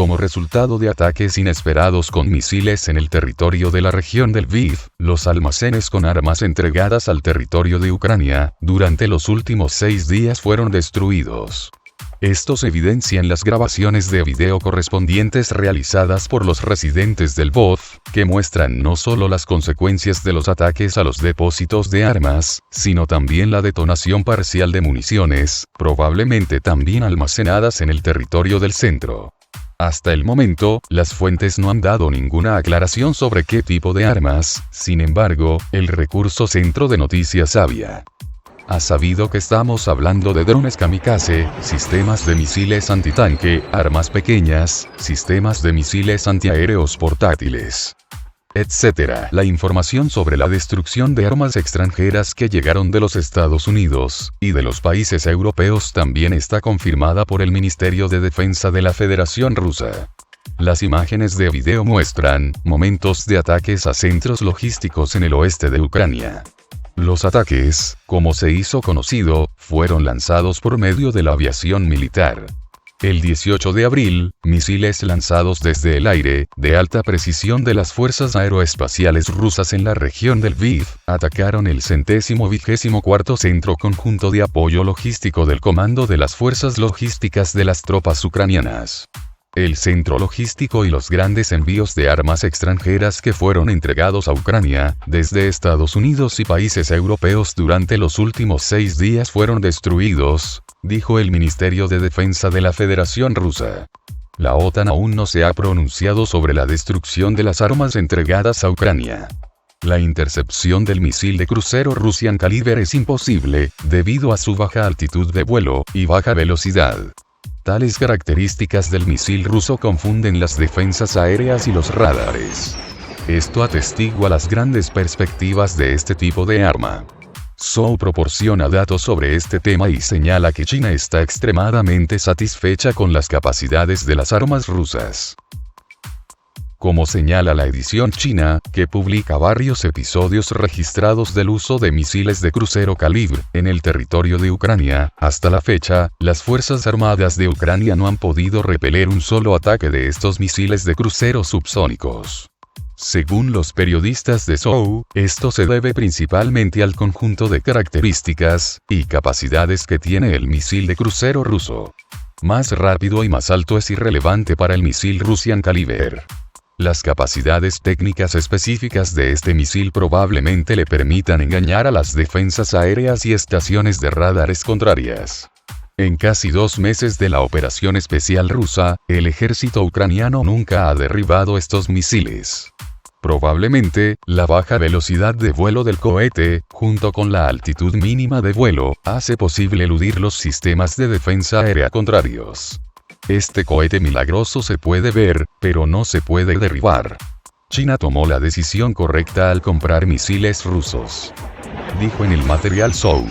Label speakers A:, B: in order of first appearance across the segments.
A: como resultado de ataques inesperados con misiles en el territorio de la región del Lviv, los almacenes con armas entregadas al territorio de Ucrania, durante los últimos 6 días fueron destruidos. Esto se evidencia en las grabaciones de video correspondientes realizadas por los residentes del Lviv, que muestran no solo las consecuencias de los ataques a los depósitos de armas, sino también la detonación parcial de municiones, probablemente también almacenadas en el territorio del centro. Hasta el momento, las fuentes no han dado ninguna aclaración sobre qué tipo de armas, sin embargo, el recurso Centro de Noticias Avia ha sabido que estamos hablando de drones kamikaze, sistemas de misiles antitanque, armas pequeñas, sistemas de misiles antiaéreos portátiles, etc. La información sobre la destrucción de armas extranjeras que llegaron de los Estados Unidos y de los países europeos también está confirmada por el Ministerio de Defensa de la Federación Rusa. Las imágenes de video muestran momentos de ataques a centros logísticos en el oeste de Ucrania. Los ataques, como se hizo conocido, fueron lanzados por medio de la aviación militar. El 18 de abril, misiles lanzados desde el aire, de alta precisión de las fuerzas aeroespaciales rusas en la región del Lviv, atacaron el 124º Centro Conjunto de Apoyo Logístico del Comando de las Fuerzas Logísticas de las Tropas Ucranianas. El centro logístico y los grandes envíos de armas extranjeras que fueron entregados a Ucrania, desde Estados Unidos y países europeos durante los últimos 6 días fueron destruidos, dijo el Ministerio de Defensa de la Federación Rusa. La OTAN aún no se ha pronunciado sobre la destrucción de las armas entregadas a Ucrania. La intercepción del misil de crucero Russian Kaliber es imposible, debido a su baja altitud de vuelo y baja velocidad. Tales características del misil ruso confunden las defensas aéreas y los radares. Esto atestigua las grandes perspectivas de este tipo de arma. Zhou proporciona datos sobre este tema y señala que China está extremadamente satisfecha con las capacidades de las armas rusas. Como señala la edición china, que publica varios episodios registrados del uso de misiles de crucero Kaliber en el territorio de Ucrania, hasta la fecha, las Fuerzas Armadas de Ucrania no han podido repeler un solo ataque de estos misiles de crucero subsónicos. Según los periodistas de Zhou, esto se debe principalmente al conjunto de características y capacidades que tiene el misil de crucero ruso. Más rápido y más alto es irrelevante para el misil Russian Kaliber. Las capacidades técnicas específicas de este misil probablemente le permitan engañar a las defensas aéreas y estaciones de radares contrarias. En casi 2 meses de la operación especial rusa, el ejército ucraniano nunca ha derribado estos misiles. Probablemente, la baja velocidad de vuelo del cohete, junto con la altitud mínima de vuelo, hace posible eludir los sistemas de defensa aérea contrarios. Este cohete milagroso se puede ver, pero no se puede derribar. China tomó la decisión correcta al comprar misiles rusos, dijo en el material Zhou.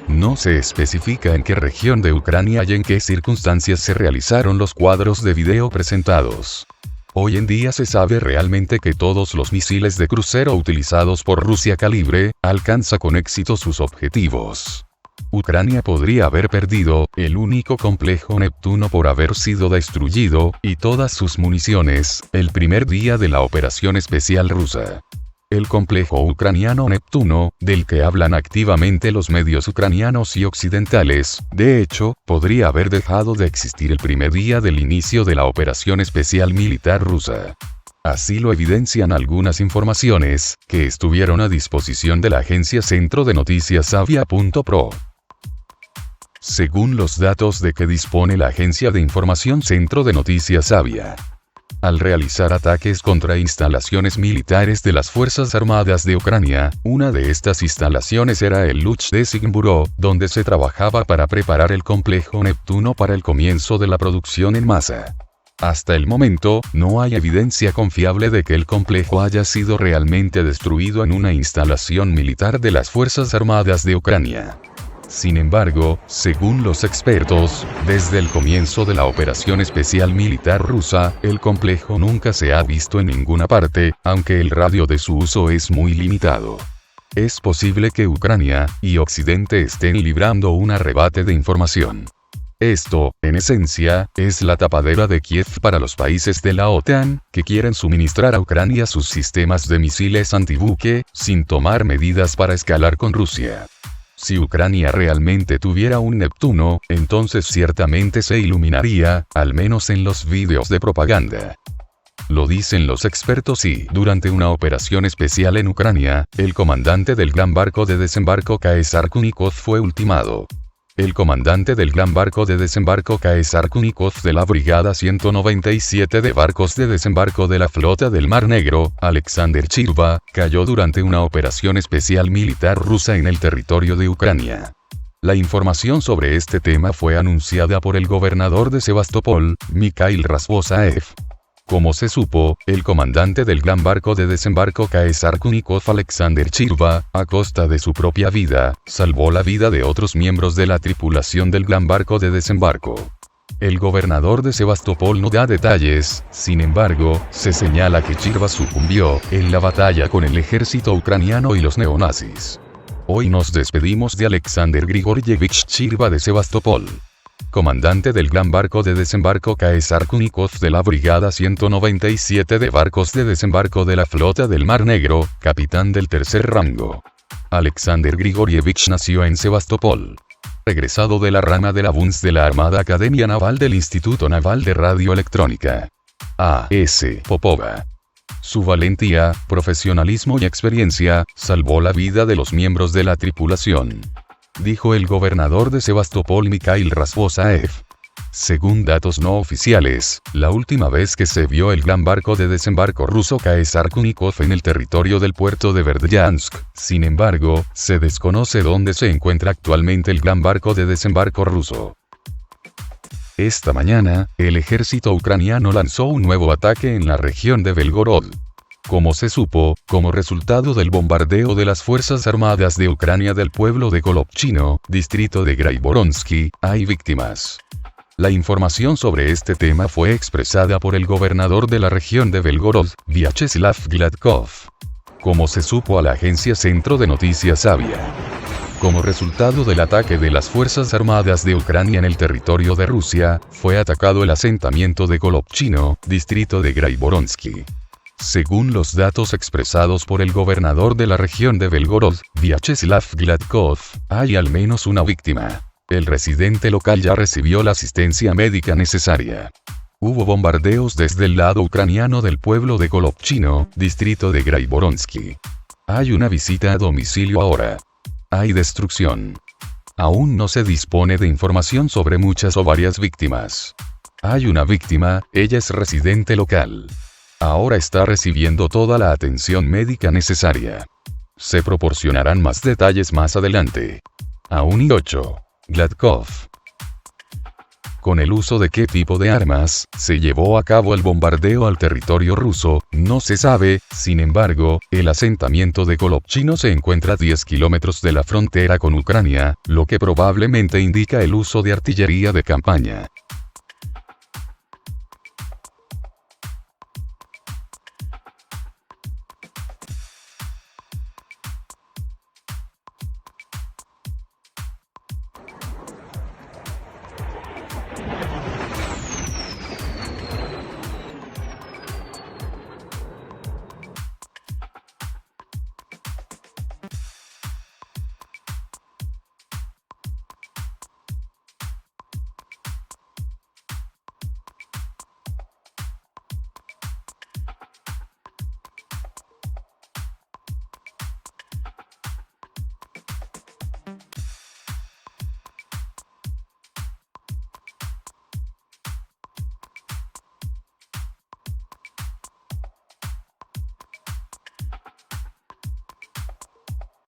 A: No se especifica en qué región de Ucrania y en qué circunstancias se realizaron los cuadros de video presentados. Hoy en día se sabe realmente que todos los misiles de crucero utilizados por Rusia Kaliber alcanzan con éxito sus objetivos. Ucrania podría haber perdido el único complejo Neptuno por haber sido destruido, y todas sus municiones, el primer día de la operación especial rusa. El complejo ucraniano Neptuno, del que hablan activamente los medios ucranianos y occidentales, de hecho, podría haber dejado de existir el primer día del inicio de la operación especial militar rusa. Así lo evidencian algunas informaciones, que estuvieron a disposición de la agencia Centro de Noticias Avia.pro. Según los datos de que dispone la agencia de información Centro de Noticias Avia, al realizar ataques contra instalaciones militares de las Fuerzas Armadas de Ucrania, una de estas instalaciones era el Luch Design Bureau, donde se trabajaba para preparar el complejo Neptuno para el comienzo de la producción en masa. Hasta el momento, no hay evidencia confiable de que el complejo haya sido realmente destruido en una instalación militar de las Fuerzas Armadas de Ucrania. Sin embargo, según los expertos, desde el comienzo de la operación especial militar rusa, el complejo nunca se ha visto en ninguna parte, aunque el radio de su uso es muy limitado. Es posible que Ucrania y Occidente estén librando un arrebate de información. Esto, en esencia, es la tapadera de Kiev para los países de la OTAN, que quieren suministrar a Ucrania sus sistemas de misiles antibuque, sin tomar medidas para escalar con Rusia. Si Ucrania realmente tuviera un Neptuno, entonces ciertamente se iluminaría, al menos en los vídeos de propaganda. Lo dicen los expertos y, durante una operación especial en Ucrania, el comandante del gran barco de desembarco Caesar Kunikov fue ultimado. El comandante del gran barco de desembarco Caesar Kunikov de la Brigada 197 de barcos de desembarco de la flota del Mar Negro, Alexander Chirva, cayó durante una operación especial militar rusa en el territorio de Ucrania. La información sobre este tema fue anunciada por el gobernador de Sebastopol, Mikhail Razvosaev. Como se supo, el comandante del gran barco de desembarco Caesar Kunikov Alexander Chirva, a costa de su propia vida, salvó la vida de otros miembros de la tripulación del gran barco de desembarco. El gobernador de Sebastopol no da detalles, sin embargo, se señala que Chirva sucumbió en la batalla con el ejército ucraniano y los neonazis. Hoy nos despedimos de Alexander Grigorievich Chirva de Sebastopol, comandante del gran barco de desembarco Caesar Kunikov de la Brigada 197 de barcos de desembarco de la flota del Mar Negro, capitán del tercer rango. Alexander Grigorievich nació en Sebastopol. Egresado de la rama de la BUNS de la Armada Academia Naval del Instituto Naval de Radioelectrónica. A.S. Popova. Su valentía, profesionalismo y experiencia, salvó la vida de los miembros de la tripulación, dijo el gobernador de Sebastopol Mikhail Razvosaev. Según datos no oficiales, la última vez que se vio el gran barco de desembarco ruso Caesar Kunikov en el territorio del puerto de Berdyansk, sin embargo, se desconoce dónde se encuentra actualmente el gran barco de desembarco ruso. Esta mañana, el ejército ucraniano lanzó un nuevo ataque en la región de Belgorod. Como se supo, como resultado del bombardeo de las Fuerzas Armadas de Ucrania del pueblo de Golobchino, distrito de Graivoronsky, hay víctimas. La información sobre este tema fue expresada por el gobernador de la región de Belgorod, Vyacheslav Gladkov. Como se supo a la agencia Centro de Noticias Avia. Como resultado del ataque de las Fuerzas Armadas de Ucrania en el territorio de Rusia, fue atacado el asentamiento de Golobchino, distrito de Graivoronsky. Según los datos expresados por el gobernador de la región de Belgorod, Vyacheslav Gladkov, hay al menos una víctima. El residente local ya recibió la asistencia médica necesaria. Hubo bombardeos desde el lado ucraniano del pueblo de Golobchino, distrito de Graivoronsky. Hay una visita a domicilio ahora. Hay destrucción. Aún no se dispone de información sobre muchas o varias víctimas. Hay una víctima, ella es residente local. Ahora está recibiendo toda la atención médica necesaria. Se proporcionarán más detalles más adelante. Aún y 8. Gladkov. Con el uso de qué tipo de armas se llevó a cabo el bombardeo al territorio ruso, no se sabe. Sin embargo, el asentamiento de Golobchino se encuentra a 10 kilómetros de la frontera con Ucrania, lo que probablemente indica el uso de artillería de campaña.